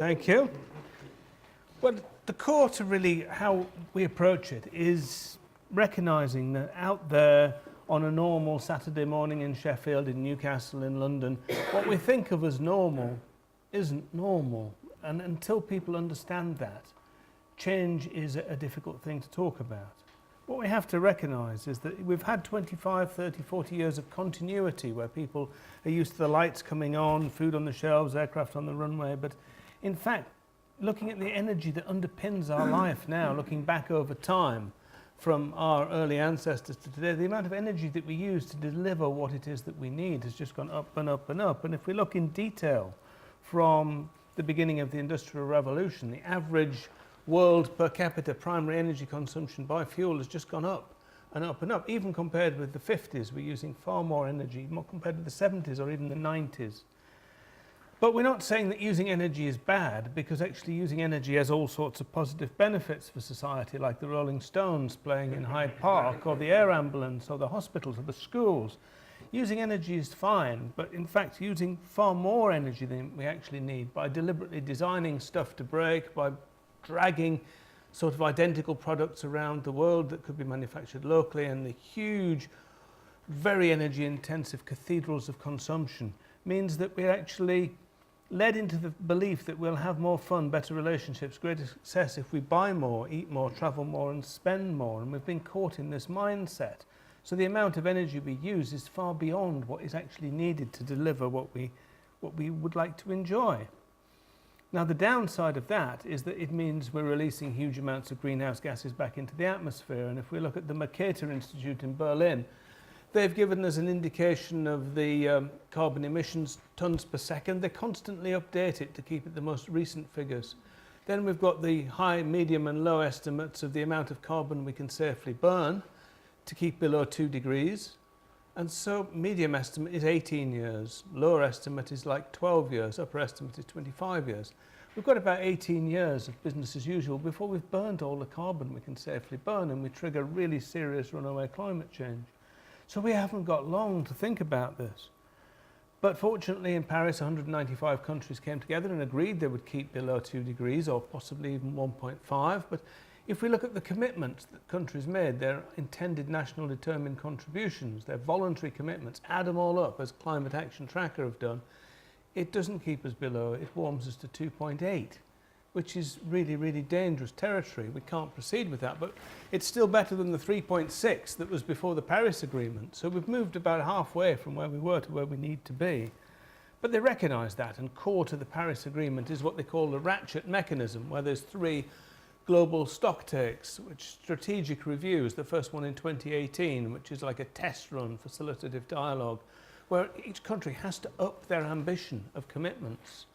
Thank you. Well, the core to really how we approach it is recognising that out there on a normal Saturday morning in Sheffield, in Newcastle, in London, what we think of as normal isn't normal. And until people understand that, change is a difficult thing to talk about. What we have to recognise is that we've had 25, 30, 40 years of continuity where people are used to the lights coming on, food on the shelves, aircraft on the runway, but in fact, looking at the energy that underpins our life now, looking back over time from our early ancestors to today, the amount of energy that we use to deliver what it is that we need has just gone up and up and up. And if we look in detail from the beginning of the Industrial Revolution, the average world per capita primary energy consumption by fuel has just gone up and up and up. Even compared with the 50s, we're using far more energy, more compared to the 70s or even the 90s. But we're not saying that using energy is bad, because actually using energy has all sorts of positive benefits for society, like the Rolling Stones playing in Hyde Park, or the air ambulance, or the hospitals, or the schools. Using energy is fine, but in fact using far more energy than we actually need by deliberately designing stuff to break, by dragging sort of identical products around the world that could be manufactured locally, and the huge, very energy intensive cathedrals of consumption means that we're actually led into the belief that we'll have more fun, better relationships, greater success if we buy more, eat more, travel more and spend more. And we've been caught in this mindset. So the amount of energy we use is far beyond what is actually needed to deliver what we would like to enjoy. Now the downside of that is that it means we're releasing huge amounts of greenhouse gases back into the atmosphere. And if we look at the Mercator Institute in Berlin, they've given us an indication of the carbon emissions tonnes per second. They constantly update it to keep it the most recent figures. Then we've got the high, medium and low estimates of the amount of carbon we can safely burn to keep below 2 degrees. And so medium estimate is 18 years, lower estimate is like 12 years, upper estimate is 25 years. We've got about 18 years of business as usual before we've burned all the carbon we can safely burn, and we trigger really serious runaway climate change. So we haven't got long to think about this. But fortunately in Paris, 195 countries came together and agreed they would keep below 2 degrees or possibly even 1.5. But if we look at the commitments that countries made, their intended national determined contributions, their voluntary commitments, add them all up as Climate Action Tracker have done, it doesn't keep us below, it warms us to 2.8. Which is really, really dangerous territory. We can't proceed with that, but it's still better than the 3.6 that was before the Paris Agreement. So we've moved about halfway from where we were to where we need to be. But they recognise that, and core to the Paris Agreement is what they call the ratchet mechanism, where there's 3 global stock takes, which strategic reviews, the first one in 2018, which is like a test run, facilitative dialogue, where each country has to up their ambition of commitments.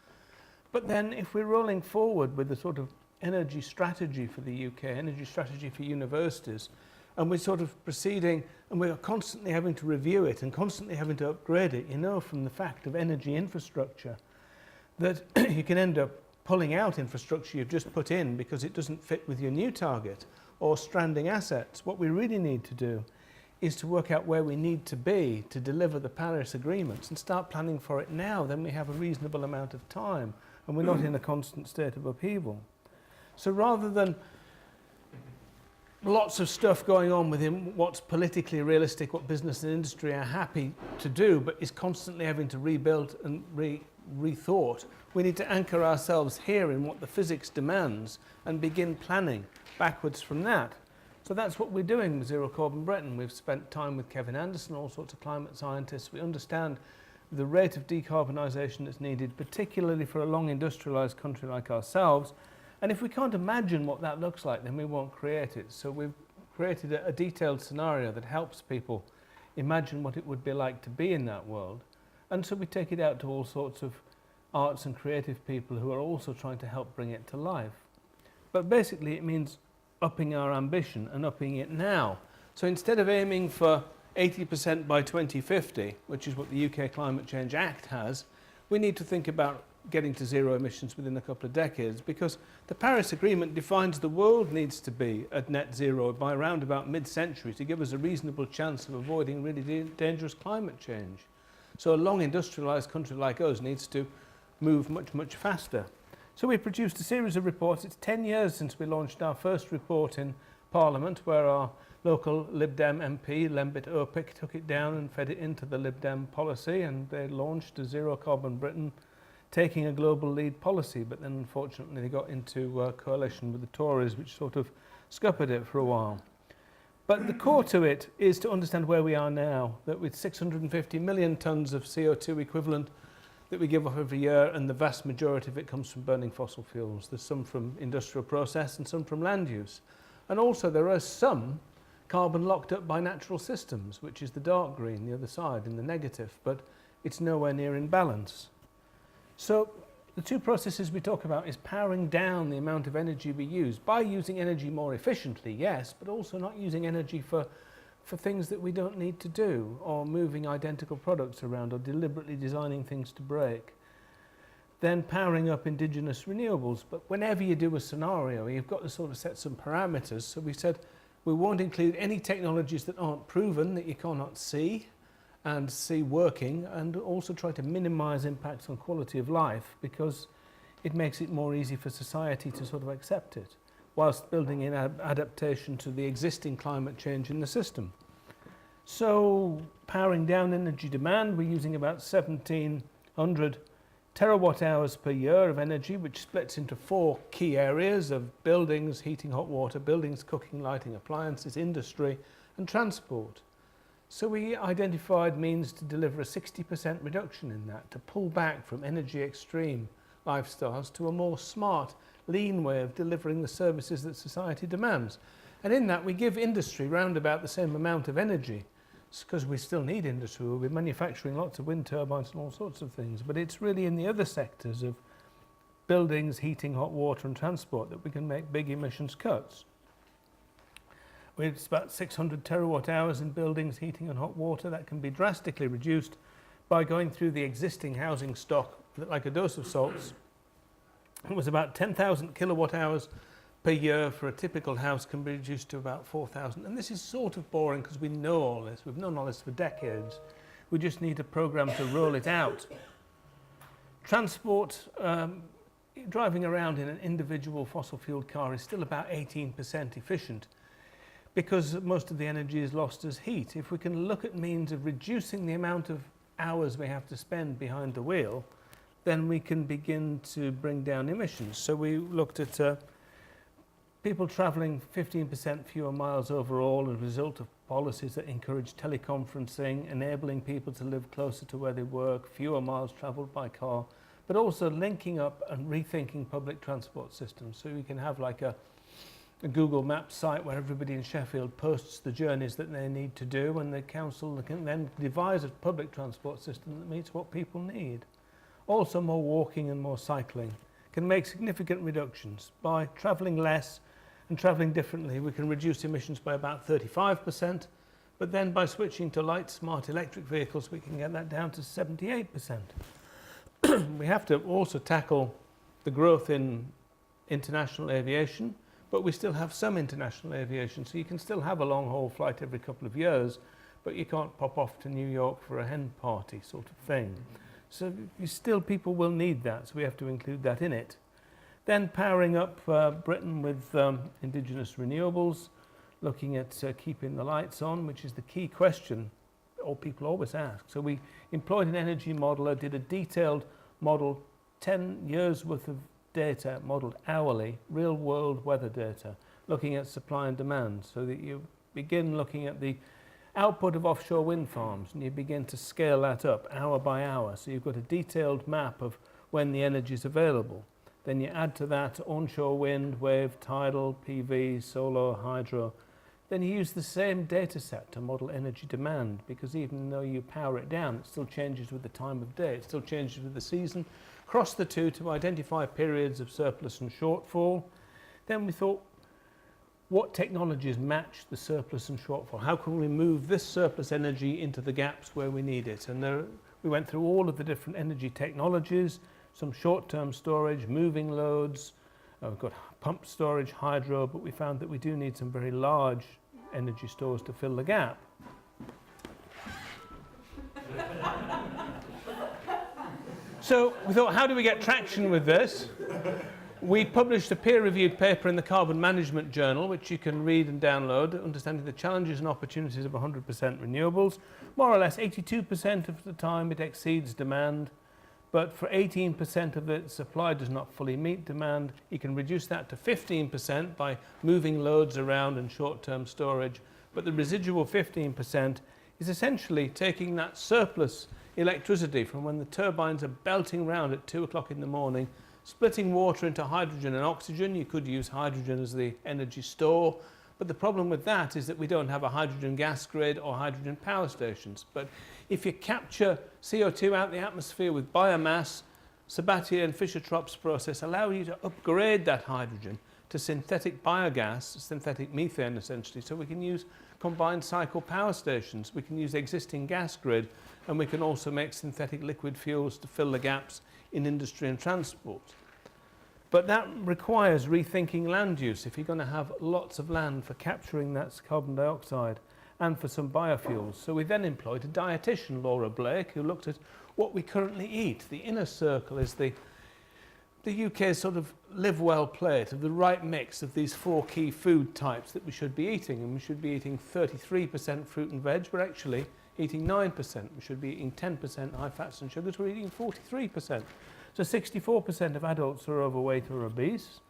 But then if we're rolling forward with the sort of energy strategy for the UK, energy strategy for universities, and we're sort of proceeding and we're constantly having to review it and constantly having to upgrade it, you know from the fact of energy infrastructure that you can end up pulling out infrastructure you've just put in because it doesn't fit with your new target, or stranding assets. What we really need to do is to work out where we need to be to deliver the Paris agreements and start planning for it now. Then we have a reasonable amount of time and we're not in a constant state of upheaval. So rather than lots of stuff going on within what's politically realistic, what business and industry are happy to do, but is constantly having to rebuild and rethought, we need to anchor ourselves here in what the physics demands and begin planning backwards from that. So that's what we're doing with Zero Carbon Britain. We've spent time with Kevin Anderson, all sorts of climate scientists. We understand the rate of decarbonisation that's needed, particularly for a long industrialised country like ourselves. And if we can't imagine what that looks like, then we won't create it. So we've created a detailed scenario that helps people imagine what it would be like to be in that world. And so we take it out to all sorts of arts and creative people who are also trying to help bring it to life. But basically it means upping our ambition and upping it now. So instead of aiming for 80% by 2050, which is what the UK Climate Change Act has, we need to think about getting to zero emissions within a couple of decades, because the Paris Agreement defines the world needs to be at net zero by around about mid-century to give us a reasonable chance of avoiding really dangerous climate change. So a long industrialised country like us needs to move much, much faster. So we produced a series of reports. It's 10 years since we launched our first report in Parliament, where our local Lib Dem MP, Lembit Opik, took it down and fed it into the Lib Dem policy, and they launched a zero carbon Britain, taking a global lead policy. But then unfortunately they got into coalition with the Tories, which sort of scuppered it for a while. But the core to it is to understand where we are now, that with 650 million tonnes of CO2 equivalent that we give off every year, and the vast majority of it comes from burning fossil fuels. There's some from industrial process and some from land use. And also there are some carbon locked up by natural systems, which is the dark green, the other side, in the negative, but it's nowhere near in balance. So the two processes we talk about is powering down the amount of energy we use by using energy more efficiently, yes, but also not using energy for things that we don't need to do, or moving identical products around, or deliberately designing things to break. Then powering up indigenous renewables. But whenever you do a scenario, you've got to sort of set some parameters. So we said we won't include any technologies that aren't proven, that you cannot see and see working, and also try to minimize impacts on quality of life, because it makes it more easy for society to sort of accept it, whilst building in adaptation to the existing climate change in the system. So powering down energy demand, we're using about 1,700 terawatt hours per year of energy, which splits into 4 key areas of buildings, heating, hot water, buildings, cooking, lighting, appliances, industry, and transport. So we identified means to deliver a 60% reduction in that, to pull back from energy extreme lifestyles to a more smart, lean way of delivering the services that society demands. And in that we give industry round about the same amount of energy, because we still need industry. We'll be manufacturing lots of wind turbines and all sorts of things, but it's really in the other sectors of buildings, heating, hot water and transport that we can make big emissions cuts. It's about 600 terawatt hours in buildings, heating and hot water. That can be drastically reduced by going through the existing housing stock like a dose of salts. It was about 10,000 kilowatt hours per year for a typical house, can be reduced to about 4,000. And this is sort of boring because we know all this. We've known all this for decades. We just need a program to roll it out. Transport, driving around in an individual fossil fueled car is still about 18% efficient, because most of the energy is lost as heat. If we can look at means of reducing the amount of hours we have to spend behind the wheel, then we can begin to bring down emissions. So we looked at people travelling 15% fewer miles overall as a result of policies that encourage teleconferencing, enabling people to live closer to where they work, fewer miles travelled by car, but also linking up and rethinking public transport systems. So we can have like a Google Maps site where everybody in Sheffield posts the journeys that they need to do, and the council can then devise a public transport system that meets what people need. Also, more walking and more cycling can make significant reductions. By travelling less and travelling differently, we can reduce emissions by about 35%, but then by switching to light, smart electric vehicles, we can get that down to 78%. We have to also tackle the growth in international aviation, but we still have some international aviation, so you can still have a long-haul flight every couple of years, but you can't pop off to New York for a hen party sort of thing. So people will need that, so we have to include that in it. Then powering up Britain with indigenous renewables, looking at keeping the lights on, which is the key question all people always ask. So we employed an energy modeler, did a detailed model, 10 years worth of data, modelled hourly, real-world weather data, looking at supply and demand, so that you begin looking at the output of offshore wind farms, and you begin to scale that up hour by hour. So you've got a detailed map of when the energy is available. Then you add to that onshore wind, wave, tidal, PV, solar, hydro. Then you use the same data set to model energy demand, because even though you power it down, it still changes with the time of day, it still changes with the season. Cross the two to identify periods of surplus and shortfall. Then we thought, what technologies match the surplus and shortfall? How can we move this surplus energy into the gaps where we need it? And we went through all of the different energy technologies, some short-term storage, moving loads, we've got pump storage, hydro, but we found that we do need some very large energy stores to fill the gap. So we thought, how do we get traction with this? We published a peer-reviewed paper in the Carbon Management Journal, which you can read and download, understanding the challenges and opportunities of 100% renewables. More or less 82% of the time it exceeds demand, but for 18% of the supply does not fully meet demand. You can reduce that to 15% by moving loads around and short-term storage, but the residual 15% is essentially taking that surplus electricity from when the turbines are belting round at 2 o'clock in the morning, splitting water into hydrogen and oxygen. You could use hydrogen as the energy store, but the problem with that is that we don't have a hydrogen gas grid or hydrogen power stations. But if you capture CO2 out the atmosphere with biomass, Sabatier and Fischer-Tropsch process allow you to upgrade that hydrogen to synthetic biogas, synthetic methane essentially, so we can use combined cycle power stations, we can use existing gas grid, and we can also make synthetic liquid fuels to fill the gaps in industry and transport. But that requires rethinking land use if you're going to have lots of land for capturing that carbon dioxide and for some biofuels. So we then employed a dietitian, Laura Blake, who looked at what we currently eat. The inner circle is the UK's sort of live well plate of the right mix of these 4 key food types that we should be eating. And we should be eating 33% fruit and veg. We're actually eating 9%. We should be eating 10% high fats and sugars. We're eating 43%. So 64% of adults are overweight or obese.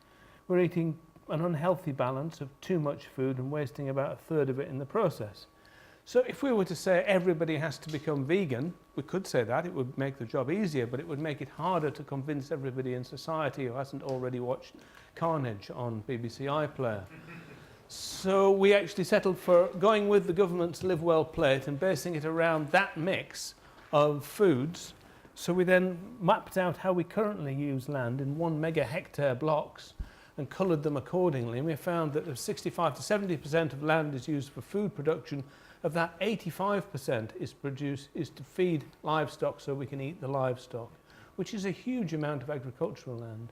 We're eating an unhealthy balance of too much food and wasting about a third of it in the process. So if we were to say everybody has to become vegan, we could say that. It would make the job easier, but it would make it harder to convince everybody in society who hasn't already watched Carnage on BBC iPlayer. So we actually settled for going with the government's Live Well plate and basing it around that mix of foods. So we then mapped out how we currently use land in 1 mega hectare blocks and coloured them accordingly. And we found that if 65 to 70% of land is used for food production, of that 85% is to feed livestock so we can eat the livestock, which is a huge amount of agricultural land.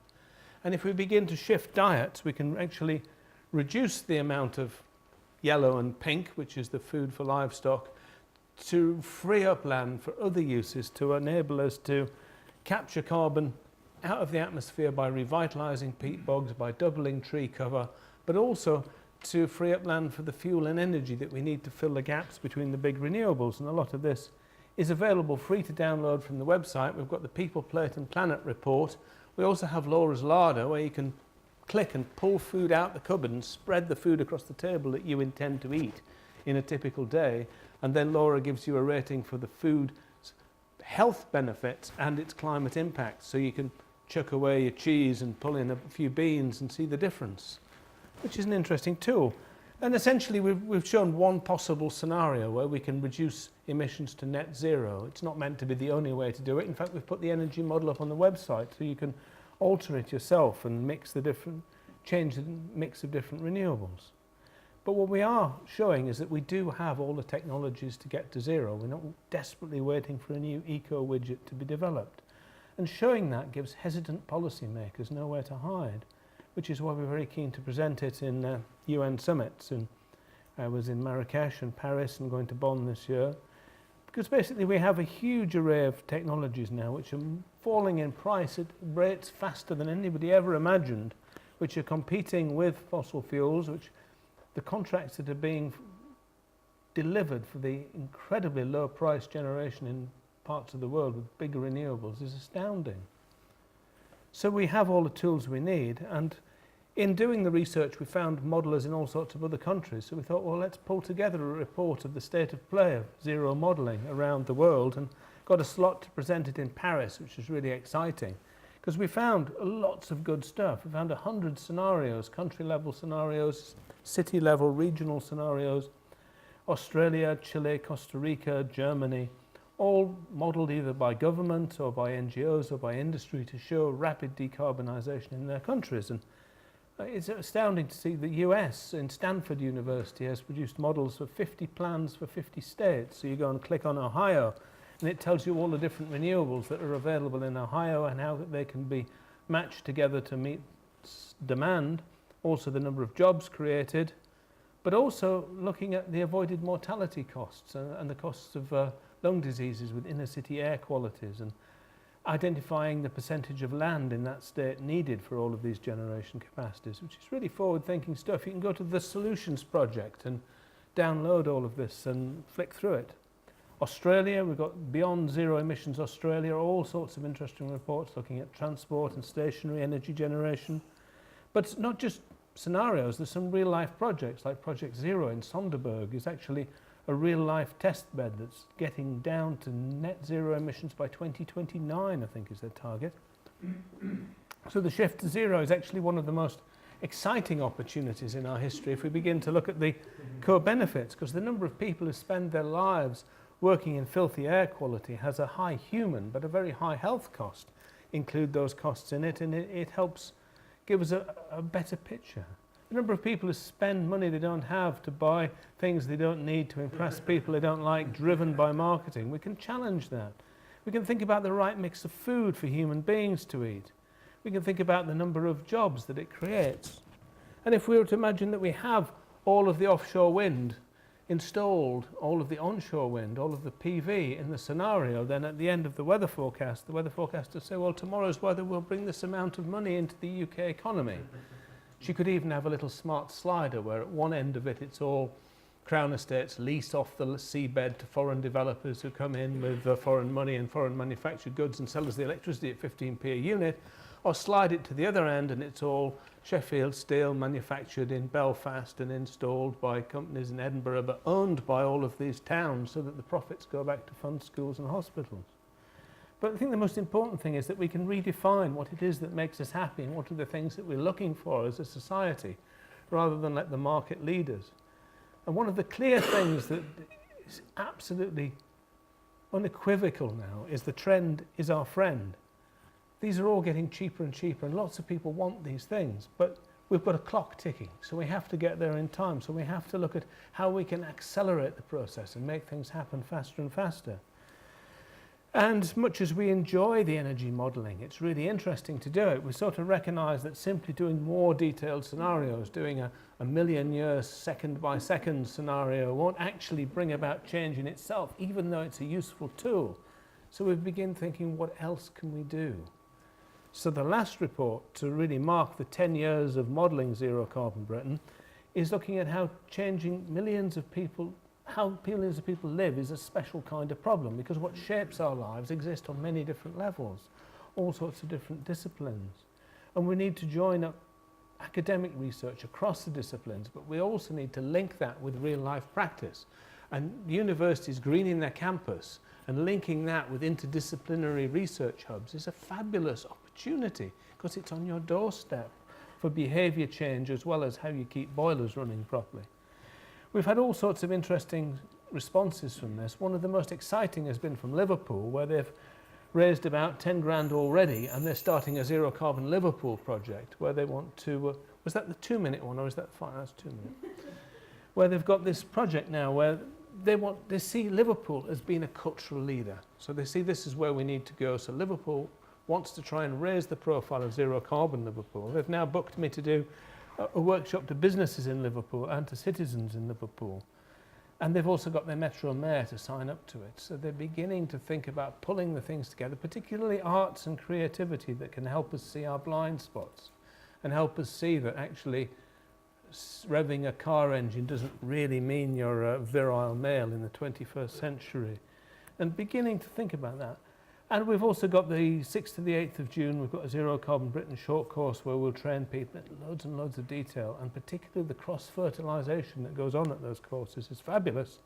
And if we begin to shift diets, we can actually reduce the amount of yellow and pink, which is the food for livestock, to free up land for other uses to enable us to capture carbon out of the atmosphere by revitalising peat bogs, by doubling tree cover, but also to free up land for the fuel and energy that we need to fill the gaps between the big renewables. And a lot of this is available free to download from the website. We've got the People, Plate and Planet report. We also have Laura's larder, where you can click and pull food out the cupboard and spread the food across the table that you intend to eat in a typical day. And then Laura gives you a rating for the food's health benefits and its climate impact. So you can chuck away your cheese and pull in a few beans and see the difference, which is an interesting tool. And essentially we've shown one possible scenario where we can reduce emissions to net zero. It's not meant to be the only way to do it. In fact, we've put the energy model up on the website so you can alter it yourself and change the mix of different renewables. But what we are showing is that we do have all the technologies to get to zero. We're not desperately waiting for a new eco widget to be developed. And showing that gives hesitant policymakers nowhere to hide, which is why we're very keen to present it in UN summits. And I was in Marrakesh and Paris and going to Bonn this year, because basically we have a huge array of technologies now which are falling in price at rates faster than anybody ever imagined, which are competing with fossil fuels, which the contracts that are being delivered for the incredibly low price generation in parts of the world with bigger renewables is astounding. So we have all the tools we need, and in doing the research we found modelers in all sorts of other countries. So we thought, well, let's pull together a report of the state of play of zero modelling around the world, and got a slot to present it in Paris, which is really exciting, because we found lots of good stuff. We found 100 scenarios, country level scenarios, city level, regional scenarios, Australia, Chile, Costa Rica, Germany, all modelled either by government or by NGOs or by industry to show rapid decarbonisation in their countries. And it's astounding to see the US in Stanford University has produced models for 50 plans for 50 states. So you go and click on Ohio and it tells you all the different renewables that are available in Ohio and how they can be matched together to meet demand, also the number of jobs created, but also looking at the avoided mortality costs and the costs of lung diseases with inner city air qualities. And identifying the percentage of land in that state needed for all of these generation capacities, which is really forward-thinking stuff. You can go to the Solutions project and download all of this and flick through it. Australia, we've got Beyond Zero Emissions Australia, all sorts of interesting reports looking at transport and stationary energy generation. But it's not just scenarios, there's some real-life projects, like Project Zero in Sonderburg is actually a real-life test bed that's getting down to net zero emissions by 2029, I think is their target. So the shift to zero is actually one of the most exciting opportunities in our history if we begin to look at the co-benefits, because the number of people who spend their lives working in filthy air quality has a high human but a very high health cost. Include those costs in it, and it helps give us a better picture. The number of people who spend money they don't have to buy things they don't need to impress people they don't like, driven by marketing, we can challenge that. We can think about the right mix of food for human beings to eat. We can think about the number of jobs that it creates. And if we were to imagine that we have all of the offshore wind installed, all of the onshore wind, all of the PV in the scenario, then at the end of the weather forecasters say, well, tomorrow's weather will bring this amount of money into the UK economy. She could even have a little smart slider where at one end of it, it's all Crown Estates lease off the seabed to foreign developers who come in with foreign money and foreign manufactured goods and sell us the electricity at 15p a unit, or slide it to the other end and it's all Sheffield steel manufactured in Belfast and installed by companies in Edinburgh but owned by all of these towns so that the profits go back to fund schools and hospitals. But I think the most important thing is that we can redefine what it is that makes us happy and what are the things that we're looking for as a society, rather than let the market lead us. And one of the clear things that is absolutely unequivocal now is the trend is our friend. These are all getting cheaper and cheaper, and lots of people want these things, but we've got a clock ticking, so we have to get there in time. So we have to look at how we can accelerate the process and make things happen faster and faster. And much as we enjoy the energy modelling, it's really interesting to do it. We sort of recognise that simply doing more detailed scenarios, doing a million-year second-by-second scenario won't actually bring about change in itself, even though it's a useful tool. So we begin thinking, what else can we do? So the last report, to really mark the 10 years of modelling zero carbon Britain, is looking at how changing millions of people live is a special kind of problem, because what shapes our lives exist on many different levels, all sorts of different disciplines. And we need to join up academic research across the disciplines, but we also need to link that with real-life practice. And universities greening their campus and linking that with interdisciplinary research hubs is a fabulous opportunity, because it's on your doorstep for behaviour change as well as how you keep boilers running properly. We've had all sorts of interesting responses from this. One of the most exciting has been from Liverpool, where they've raised about 10 grand already, and they're starting a zero carbon Liverpool project where they want to, was that the 2-minute one, or is that fine? That's 2 minutes. Where they've got this project now where they see Liverpool as being a cultural leader. So they see this is where we need to go. So Liverpool wants to try and raise the profile of zero carbon Liverpool. They've now booked me to do a workshop to businesses in Liverpool and to citizens in Liverpool. And they've also got their Metro Mayor to sign up to it. So they're beginning to think about pulling the things together, particularly arts and creativity that can help us see our blind spots and help us see that actually revving a car engine doesn't really mean you're a virile male in the 21st century. And beginning to think about that. And we've also got the 6th to the 8th of June, we've got a Zero Carbon Britain short course where we'll train people in loads and loads of detail, and particularly the cross-fertilisation that goes on at those courses is fabulous.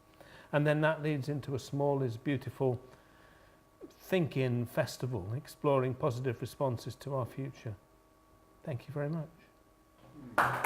And then that leads into a Small is Beautiful think-in festival, exploring positive responses to our future. Thank you very much.